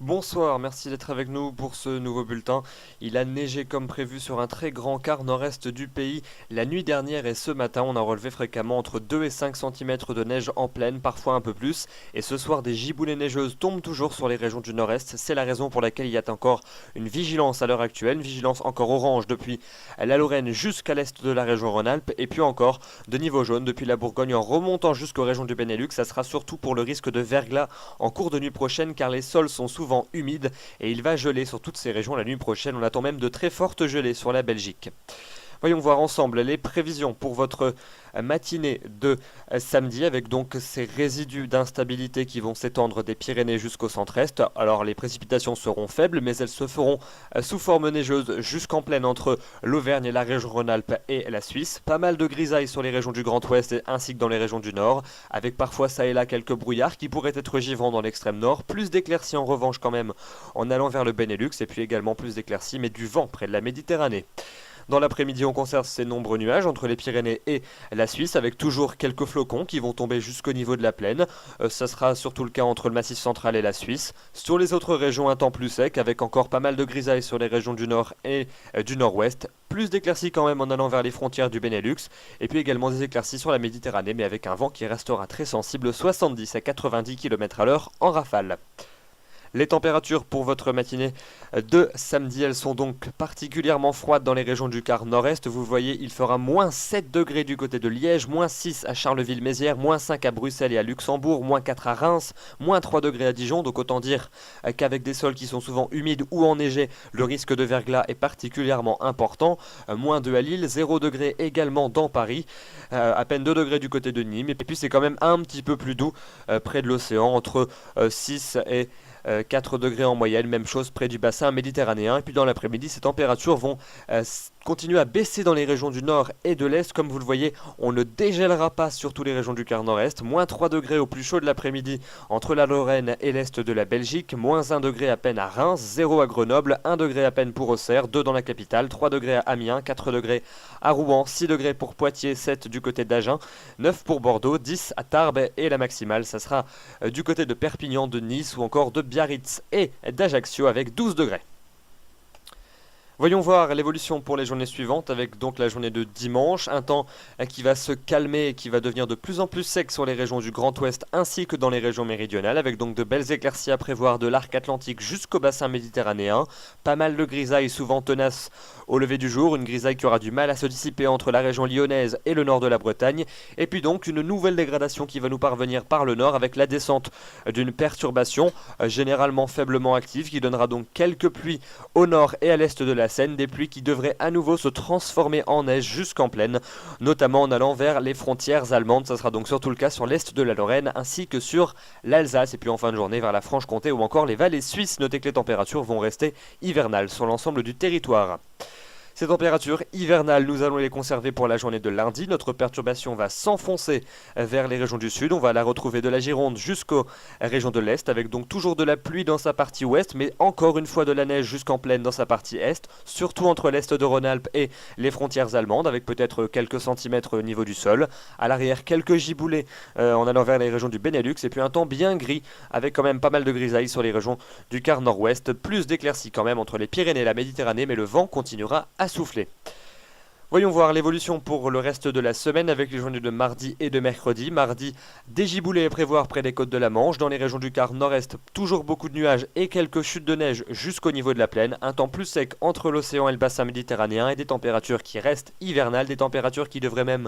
Bonsoir, merci d'être avec nous pour ce nouveau bulletin. Il a neigé comme prévu sur un très grand quart nord-est du pays la nuit dernière et ce matin on a relevé fréquemment entre 2 et 5 cm de neige en plaine, parfois un peu plus. Et ce soir des giboulées neigeuses tombent toujours sur les régions du nord-est. C'est la raison pour laquelle il y a encore une vigilance à l'heure actuelle, une vigilance encore orange depuis la Lorraine jusqu'à l'est de la région Rhône-Alpes. Et puis encore de niveau jaune depuis la Bourgogne en remontant jusqu'aux régions du Benelux. Ça sera surtout pour le risque de verglas en cours de nuit prochaine car les sols sont souvent humide et il va geler sur toutes ces régions la nuit prochaine. On attend même de très fortes gelées sur la Belgique. Voyons voir ensemble les prévisions pour votre matinée de samedi avec donc ces résidus d'instabilité qui vont s'étendre des Pyrénées jusqu'au centre-est. Alors les précipitations seront faibles mais elles se feront sous forme neigeuse jusqu'en plaine entre l'Auvergne et la région Rhône-Alpes et la Suisse. Pas mal de grisailles sur les régions du Grand Ouest ainsi que dans les régions du Nord avec parfois ça et là quelques brouillards qui pourraient être givrants dans l'extrême nord. Plus d'éclaircies en revanche quand même en allant vers le Benelux et puis également plus d'éclaircies mais du vent près de la Méditerranée. Dans l'après-midi, on conserve ces nombreux nuages entre les Pyrénées et la Suisse, avec toujours quelques flocons qui vont tomber jusqu'au niveau de la plaine. Ça sera surtout le cas entre le Massif central et la Suisse. Sur les autres régions, un temps plus sec, avec encore pas mal de grisailles sur les régions du nord et du nord-ouest. Plus d'éclaircies quand même en allant vers les frontières du Benelux. Et puis également des éclaircies sur la Méditerranée, mais avec un vent qui restera très sensible, 70 à 90 km à l'heure en rafale. Les températures pour votre matinée de samedi, elles sont donc particulièrement froides dans les régions du quart nord-est. Vous voyez, il fera moins 7 degrés du côté de Liège, moins 6 à Charleville-Mézières, moins 5 à Bruxelles et à Luxembourg, moins 4 à Reims, moins 3 degrés à Dijon. Donc autant dire qu'avec des sols qui sont souvent humides ou enneigés, le risque de verglas est particulièrement important. Moins 2 à Lille, 0 degrés également dans Paris, à peine 2 degrés du côté de Nîmes. Et puis c'est quand même un petit peu plus doux près de l'océan, entre 6 et 4 degrés en moyenne, même chose près du bassin méditerranéen. Et puis dans l'après-midi, ces températures vont continuer à baisser dans les régions du nord et de l'est. Comme vous le voyez, on ne dégèlera pas sur toutes les régions du quart nord-est. Moins 3 degrés au plus chaud de l'après-midi entre la Lorraine et l'est de la Belgique. Moins 1 degré à peine à Reims, 0 à Grenoble, 1 degré à peine pour Auxerre, 2 dans la capitale, 3 degrés à Amiens, 4 degrés à Rouen, 6 degrés pour Poitiers, 7 du côté d'Agen, 9 pour Bordeaux, 10 à Tarbes et la maximale, ça sera du côté de Perpignan, de Nice ou encore de Biarritz et d'Ajaccio avec 12 degrés. Voyons voir l'évolution pour les journées suivantes avec donc la journée de dimanche, un temps qui va se calmer et qui va devenir de plus en plus sec sur les régions du Grand Ouest ainsi que dans les régions méridionales avec donc de belles éclaircies à prévoir de l'arc atlantique jusqu'au bassin méditerranéen, pas mal de grisailles souvent tenaces au lever du jour, une grisaille qui aura du mal à se dissiper entre la région lyonnaise et le nord de la Bretagne et puis donc une nouvelle dégradation qui va nous parvenir par le nord avec la descente d'une perturbation généralement faiblement active qui donnera donc quelques pluies au nord et à l'est de la Seine, des pluies qui devraient à nouveau se transformer en neige jusqu'en plaine, notamment en allant vers les frontières allemandes. Ça sera donc surtout le cas sur l'est de la Lorraine ainsi que sur l'Alsace et puis en fin de journée vers la Franche-Comté ou encore les vallées suisses. Notez que les températures vont rester hivernales sur l'ensemble du territoire. Ces températures hivernales, nous allons les conserver pour la journée de lundi. Notre perturbation va s'enfoncer vers les régions du sud. On va la retrouver de la Gironde jusqu'aux régions de l'est, avec donc toujours de la pluie dans sa partie ouest, mais encore une fois de la neige jusqu'en plaine dans sa partie est, surtout entre l'est de Rhône-Alpes et les frontières allemandes, avec peut-être quelques centimètres au niveau du sol. À l'arrière, quelques giboulées en allant vers les régions du Benelux, et puis un temps bien gris, avec quand même pas mal de grisailles sur les régions du quart nord-ouest. Plus d'éclaircies quand même entre les Pyrénées et la Méditerranée, mais le vent continuera à souffler. Voyons voir l'évolution pour le reste de la semaine avec les journées de mardi et de mercredi. Mardi, des giboulées à prévoir près des côtes de la Manche. Dans les régions du quart nord-est, toujours beaucoup de nuages et quelques chutes de neige jusqu'au niveau de la plaine. Un temps plus sec entre l'océan et le bassin méditerranéen et des températures qui restent hivernales. Des températures qui devraient même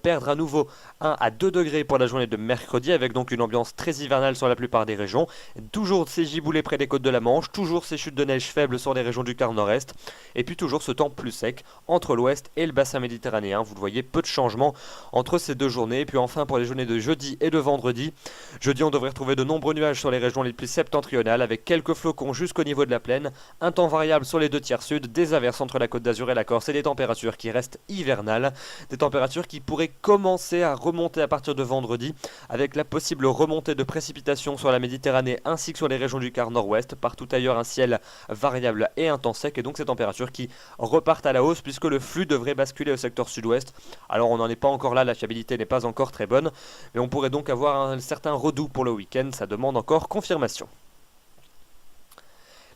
perdre à nouveau 1 à 2 degrés pour la journée de mercredi avec donc une ambiance très hivernale sur la plupart des régions. Toujours ces giboulées près des côtes de la Manche, toujours ces chutes de neige faibles sur les régions du quart nord-est et puis toujours ce temps plus sec entre l'ouest et le bassin méditerranéen. Vous le voyez, peu de changements entre ces deux journées. Et puis enfin pour les journées de jeudi et de vendredi. Jeudi, on devrait retrouver de nombreux nuages sur les régions les plus septentrionales avec quelques flocons jusqu'au niveau de la plaine, un temps variable sur les deux tiers sud, des averses entre la Côte d'Azur et la Corse et des températures qui restent hivernales, des températures qui pourraient commencer à remonter à partir de vendredi avec la possible remontée de précipitations sur la Méditerranée ainsi que sur les régions du quart nord-ouest, partout ailleurs un ciel variable et un temps sec et donc ces températures qui repartent à la hausse puisque le flux devrait basculer au secteur sud-ouest. Alors on n'en est pas encore là, la fiabilité n'est pas encore très bonne, mais on pourrait donc avoir un certain redout pour le week-end, ça demande encore confirmation.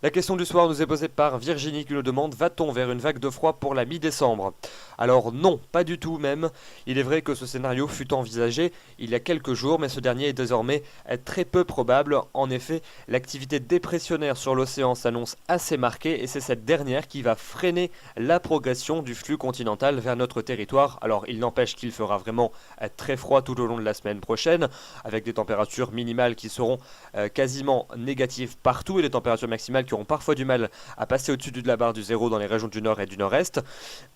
La question du soir nous est posée par Virginie qui nous demande: va-t-on vers une vague de froid pour la mi-décembre? Alors non, pas du tout même. Il est vrai que ce scénario fut envisagé il y a quelques jours, mais ce dernier est désormais très peu probable. En effet, l'activité dépressionnaire sur l'océan s'annonce assez marquée et c'est cette dernière qui va freiner la progression du flux continental vers notre territoire. Alors il n'empêche qu'il fera vraiment très froid tout au long de la semaine prochaine, avec des températures minimales qui seront quasiment négatives partout et des températures maximales qui auront parfois du mal à passer au-dessus de la barre du zéro dans les régions du nord et du nord-est.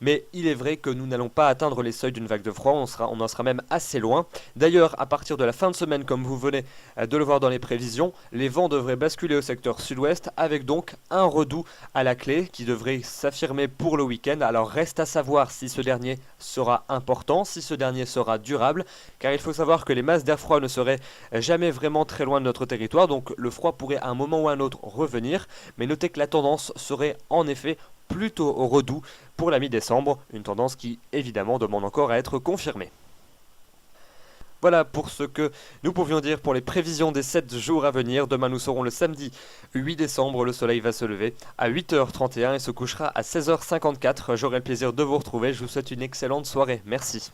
Mais il est vrai que nous n'allons pas atteindre les seuils d'une vague de froid, on en sera même assez loin. D'ailleurs, à partir de la fin de semaine, comme vous venez de le voir dans les prévisions, les vents devraient basculer au secteur sud-ouest avec donc un redout à la clé qui devrait s'affirmer pour le week-end. Alors reste à savoir si ce dernier sera important, si ce dernier sera durable, car il faut savoir que les masses d'air froid ne seraient jamais vraiment très loin de notre territoire, donc le froid pourrait à un moment ou à un autre revenir. Mais notez que la tendance serait en effet plutôt au redout pour la mi-décembre, une tendance qui évidemment demande encore à être confirmée. Voilà pour ce que nous pouvions dire pour les prévisions des 7 jours à venir. Demain nous serons le samedi 8 décembre, le soleil va se lever à 8h31 et se couchera à 16h54. J'aurai le plaisir de vous retrouver, je vous souhaite une excellente soirée, merci.